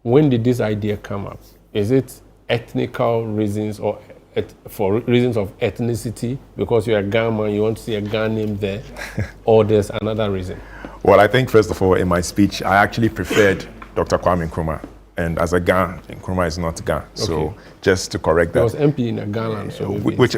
when did this idea come up? Is it ethnical reasons or for reasons of ethnicity, because you're a Ghana, you want to see a Ghana name there, or there's another reason? Well, I think first of all, in my speech, I actually preferred Dr. Kwame Nkrumah. And as a Ghana, Nkrumah is not Ghana. Okay. So just to correct that. He was MP in Ghana, so which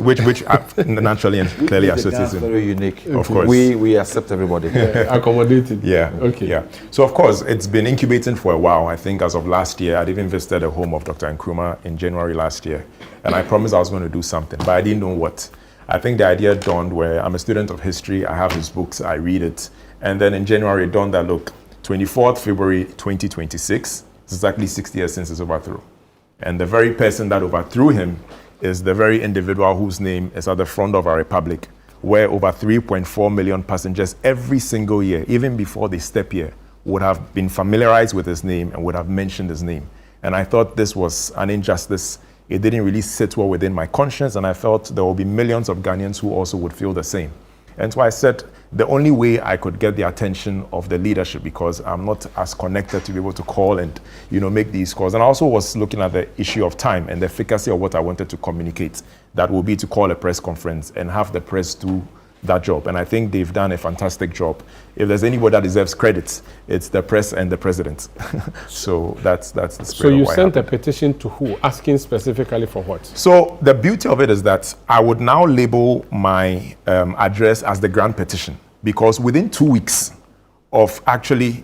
naturally and clearly associates him. Very unique. Of course. We accept everybody. Accommodated. Yeah. Okay. Yeah. So of course, it's been incubating for a while. I think as of last year, I'd even visited the home of Dr. Nkrumah in January last year. And I promised I was going to do something, but I didn't know what. I think the idea dawned where I'm a student of history. I have his books, I read it. And then in January, it dawned that, look, 24th February 2026, it's exactly 60 years since his overthrow. And the very person that overthrew him is the very individual whose name is at the front of our republic, where over 3.4 million passengers every single year, even before they step here, would have been familiarized with his name and would have mentioned his name. And I thought this was an injustice. It didn't really sit well within my conscience, and I felt there will be millions of Ghanaians who also would feel the same. And so I said, the only way I could get the attention of the leadership, because I'm not as connected to be able to call and, make these calls. And I also was looking at the issue of time and the efficacy of what I wanted to communicate. That will be to call a press conference and have the press do that job. And I think they've done a fantastic job. If there's anybody that deserves credit, it's the press and the president. So that's the spirit. So you sent a petition to who? Asking specifically for what? So the beauty of it is that I would now label my address as the Grand Petition, because within 2 weeks of actually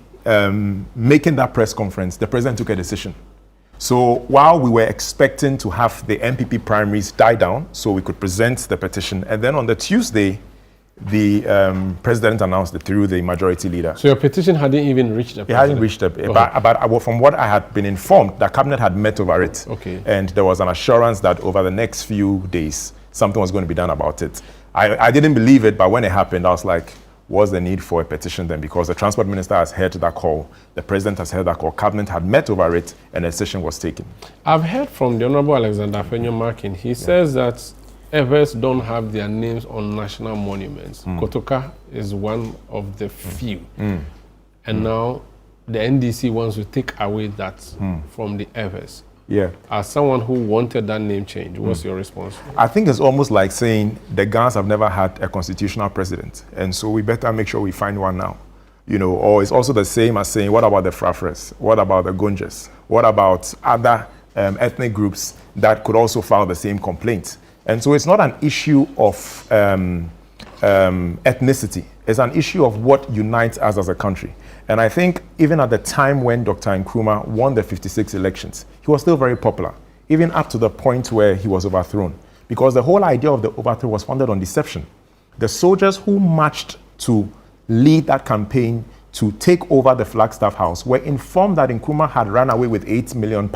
making that press conference, the president took a decision. So while we were expecting to have the MPP primaries die down so we could present the petition, and then on the Tuesday, the president announced it through the majority leader. So your petition hadn't even reached the president? It hadn't reached the but from what I had been informed, the cabinet had met over it. Okay. And there was an assurance that over the next few days, something was going to be done about it. I didn't believe it, but when it happened, I was like, what's the need for a petition then? Because the transport minister has heard that call, the president has heard that call, cabinet had met over it, and a decision was taken. I've heard from the Honorable Alexander Afenyo-Markin. He says that Evers don't have their names on national monuments. Kotoka is one of the few. And now the NDC wants to take away that from the Evers. Yeah. As someone who wanted that name change, what's your response? I think it's almost like saying the Ghans have never had a constitutional president, and so we better make sure we find one now. Or it's also the same as saying, what about the Frafres? What about the Gunjas? What about other ethnic groups that could also file the same complaint? And so it's not an issue of ethnicity. It's an issue of what unites us as a country. And I think even at the time when Dr. Nkrumah won the 56 elections, he was still very popular, even up to the point where he was overthrown. Because the whole idea of the overthrow was founded on deception. The soldiers who marched to lead that campaign to take over the Flagstaff House were informed that Nkrumah had run away with £8 million.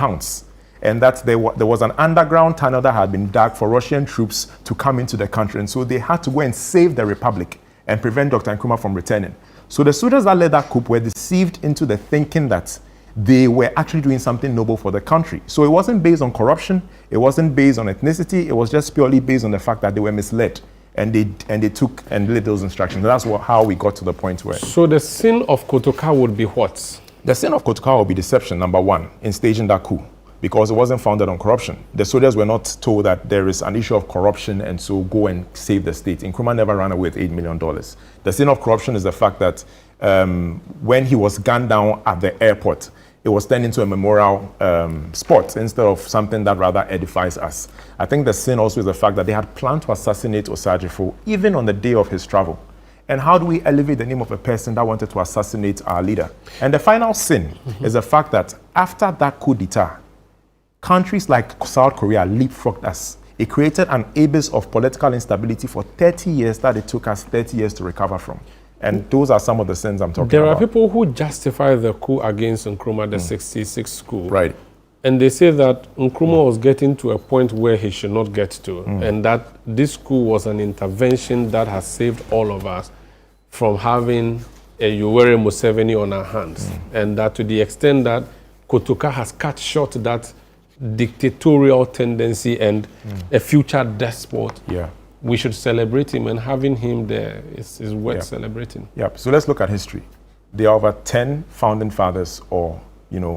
And that there was an underground tunnel that had been dug for Russian troops to come into the country. And so they had to go and save the republic and prevent Dr. Nkrumah from returning. So the soldiers that led that coup were deceived into the thinking that they were actually doing something noble for the country. So it wasn't based on corruption. It wasn't based on ethnicity. It was just purely based on the fact that they were misled. And they took and did those instructions. And that's how we got to the point where... So the sin of Kotoka would be what? The sin of Kotoka would be deception, number one, in staging that coup. Because it wasn't founded on corruption. The soldiers were not told that there is an issue of corruption and so go and save the state. Nkrumah never ran away with $8 million. The sin of corruption is the fact that when he was gunned down at the airport, it was turned into a memorial spot instead of something that rather edifies us. I think the sin also is the fact that they had planned to assassinate Osadjifo even on the day of his travel. And how do we elevate the name of a person that wanted to assassinate our leader? And the final sin is the fact that after that coup d'etat, countries like South Korea leapfrogged us. It created an abyss of political instability for 30 years that it took us 30 years to recover from. And those are some of the sins I'm talking about. There are people who justify the coup against Nkrumah, the 66 coup. Right. And they say that Nkrumah was getting to a point where he should not get to. And that this coup was an intervention that has saved all of us from having a Yoweri Museveni on our hands. And that to the extent that Kotoka has cut short that dictatorial tendency and a future despot, we should celebrate him, and having him there is worth celebrating. So let's look at history. There are over 10 founding fathers or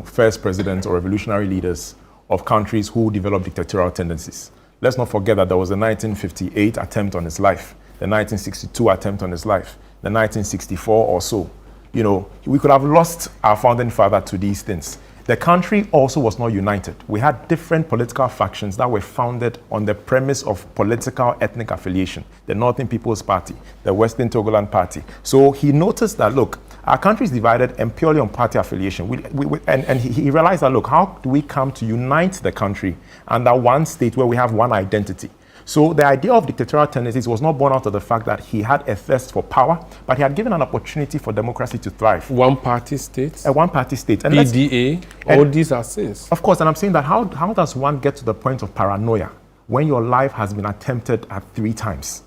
first presidents or revolutionary leaders of countries who developed dictatorial tendencies. Let's not forget that there was the 1958 attempt on his life, the 1962 attempt on his life, the 1964 or so. We could have lost our founding father to these things. The country also was not united. We had different political factions that were founded on the premise of political ethnic affiliation. The Northern People's Party, the Western Togoland Party. So he noticed that, look, our country is divided and purely on party affiliation. And he realized that, look, how do we come to unite the country under one state where we have one identity? So the idea of dictatorial tendencies was not born out of the fact that he had a thirst for power, but he had given an opportunity for democracy to thrive. One-party states? A one-party state. And PDA, all these are sins. Of course, and I'm saying that how does one get to the point of paranoia when your life has been attempted at 3 times?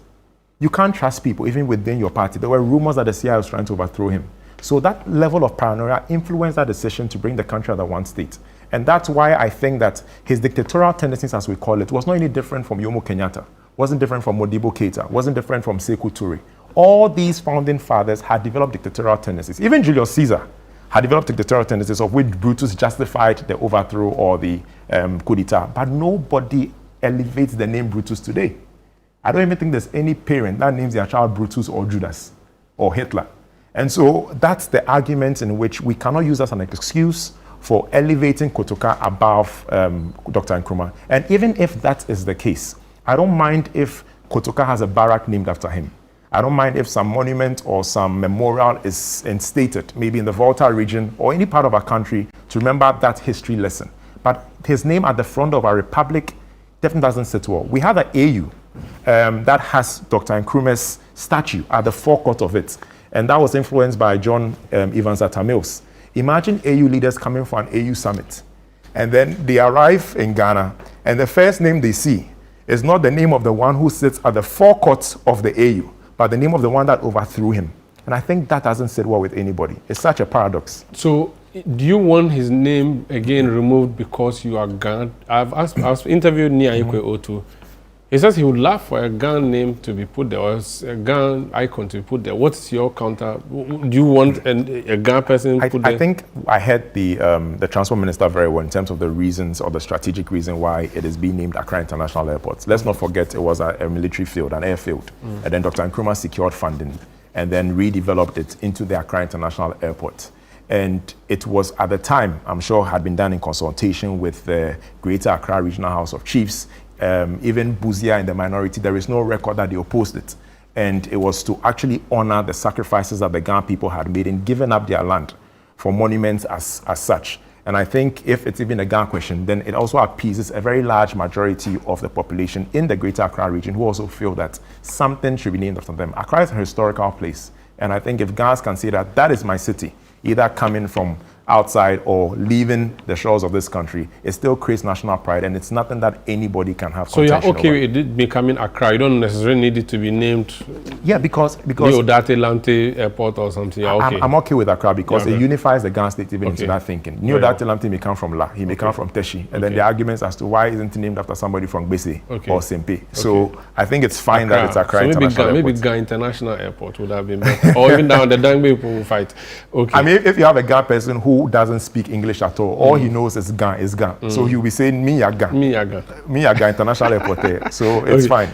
You can't trust people, even within your party. There were rumors that the CIA was trying to overthrow him. So that level of paranoia influenced that decision to bring the country under one state. And that's why I think that his dictatorial tendencies, as we call it, was not any different from Jomo Kenyatta, wasn't different from Modibo Keita, wasn't different from Sekou Toure. All these founding fathers had developed dictatorial tendencies. Even Julius Caesar had developed dictatorial tendencies, of which Brutus justified the overthrow or the coup d'etat. But nobody elevates the name Brutus today. I don't even think there's any parent that names their child Brutus or Judas or Hitler. And so that's the argument in which we cannot use as an excuse for elevating Kotoka above Dr. Nkrumah. And even if that is the case, I don't mind if Kotoka has a barrack named after him. I don't mind if some monument or some memorial is instated, maybe in the Volta region or any part of our country, to remember that history lesson. But his name at the front of our republic definitely doesn't sit well. We have an AU that has Dr. Nkrumah's statue at the forecourt of it. And that was influenced by John Evans Atta Mills. Imagine AU leaders coming for an AU summit, and then they arrive in Ghana, and the first name they see is not the name of the one who sits at the forecourt of the AU, but the name of the one that overthrew him. And I think that doesn't sit well with anybody. It's such a paradox. So, do you want his name again removed because you are Ghan? I've interviewed Nia Ikwe Otu. He says he would love for a Ghan name to be put there, or a Ghan icon to be put there. What's your counter? Do you want a Ghan person put there? I think I heard the Transport Minister very well in terms of the reasons or the strategic reason why it is being named Accra International Airport. Let's not forget it was a military field, an airfield. And then Dr. Nkrumah secured funding and then redeveloped it into the Accra International Airport. And it was, at the time, I'm sure, had been done in consultation with the Greater Accra Regional House of Chiefs. Even Buzia in the minority, there is no record that they opposed it. And it was to actually honor the sacrifices that the Ghan people had made in giving up their land for monuments as such. And I think if it's even a Ghan question, then it also appeases a very large majority of the population in the Greater Accra region who also feel that something should be named after them. Accra is a historical place. And I think if Ghans can say that that is my city, either coming from outside or leaving the shores of this country, it still creates national pride, and it's nothing that anybody can have. So you're okay with it becoming Accra? You don't necessarily need it to be named. Yeah, because the Odarteifio Airport or something. Okay. I'm okay with Accra because it unifies the Ghan state even into that thinking. New Odarteifio may come from La, he may come from Teshi, and then the arguments as to why isn't it named after somebody from Gbese or Sempe. So I think it's fine that it's Accra International Airport. Maybe Ghana International Airport would have been better, or even down the Dangbe people will fight. Okay. I mean, if you have a Ghan person who doesn't speak English at all he knows is Ghan. So he'll be saying, me ya Ghan. Me ya Ghan. Me ya Ghan International Airport. So it's fine.